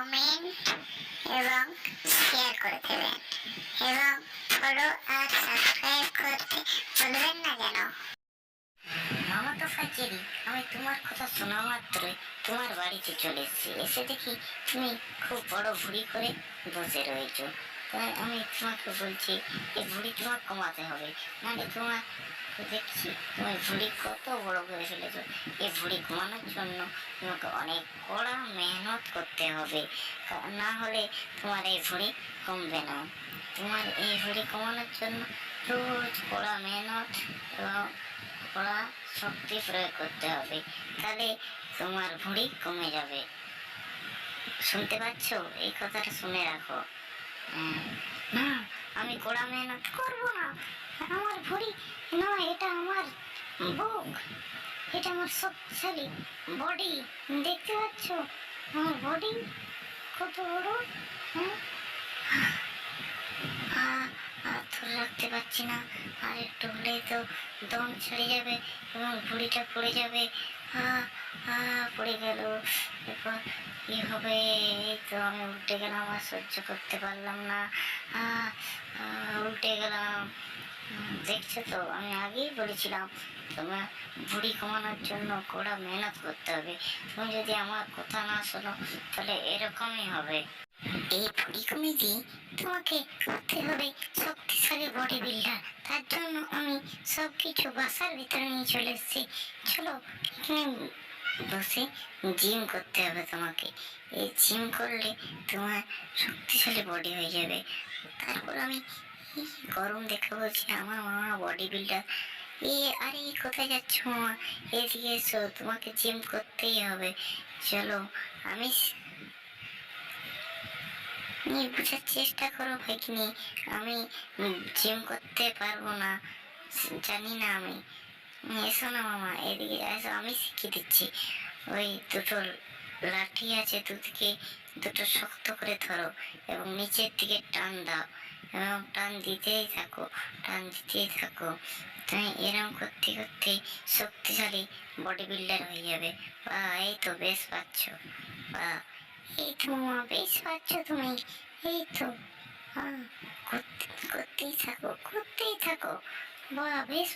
Comment এবং share করে দেবেন এবং ফলো আর সাবস্ক্রাইব করতে ভুলবেন না যেন। মামা তো ফাঁচেরি, আমি তোমার কথা শোনা মাত্রই তোমার বাড়িতে চলে এসেছি। এসে দেখি তুমি খুব বড় ভুঁড়ি করে বসে রয়েছো। তাই আমি তোমাকে বলছি এই ভুঁড়ি তোমার কমাতে হবে, মানে তোমার দেখছি তুমি ভুঁড়ি কত বড় করে ফেলেছো। এই ভুঁড়ি কমানোর জন্য তোমাকে অনেক কড়া মেহনত করতে হবে, না হলে তোমার এই ভুঁড়ি কমবে না। তোমার এই ভুঁড়ি কমানোর জন্য রোজ কড়া মেহনত এবং কড়া শক্তি প্রয়োগ করতে হবে, তাহলে তোমার ভুঁড়ি কমে যাবে। শুনতে পাচ্ছ? এই কথাটা শুনে রাখো। না, আমি কড়া মেহনত করবো না, আমার ভুঁড়ি নয়, এটা আমার বুক, এটা আমার শক্তিশালী বডি। দেখতে পাচ্ছ আমার বডি কত বড়? ধরে রাখতে পারছি না, আর একটু হলেই তো দম ছেড়ে যাবে এবং ভুঁড়িটা পড়ে যাবে। পড়ে গেল, এরপর কি হবে? এই তো আমি উল্টে গেলাম, আর সহ্য করতে পারলাম না, উল্টে গেলাম। দেখছো তো, আমি আগেই বলেছিলাম তোমার ভুঁড়ি কমানোর জন্য কড়া মেহনত করতে হবে। তুমি যদি আমার কথা না শোনো তাহলে এরকমই হবে। এই ভুঁড়ি কমিয়ে তোমাকে করতে হবে শক্তিশালী বডি বিল্ডার। তার জন্য আমি সবকিছু বাসার ভিতরে নিয়ে চলে এসেছি। চলো এখানে বসে জিম করতে হবে তোমাকে। এই জিম করলে তোমার শক্তিশালী বডি হয়ে যাবে। তারপর আমি গরম দেখে বলছি আমার মামা বডি বিল্ডার। আরে কোথায় যাচ্ছ মামা? এদিকে এসো, তোমাকে জিম করতেই হবে। চলো, আমি বোঝার চেষ্টা করো ভাইকিনি, আমি জিম করতে পারবো না, জানি না আমি। এসো না মামা, এদিকে এসো, আমি শিখিয়ে দিচ্ছি। ওই দুটো লাঠি আছে, দুদিকে দুটো শক্ত করে ধরো এবং নিচের দিকে টান দাও এবং টান দিতেই থাকো, টান দিতেই থাকো। তুমি এরকম করতে করতে শক্তিশালী বডি বিল্ডার হয়ে যাবে। এই তো বেশ পাচ্ছ, এই তো মামা বেশ পাচ্ছ তুমি, এই তো করতেই থাকো, করতেই থাকো। বেশ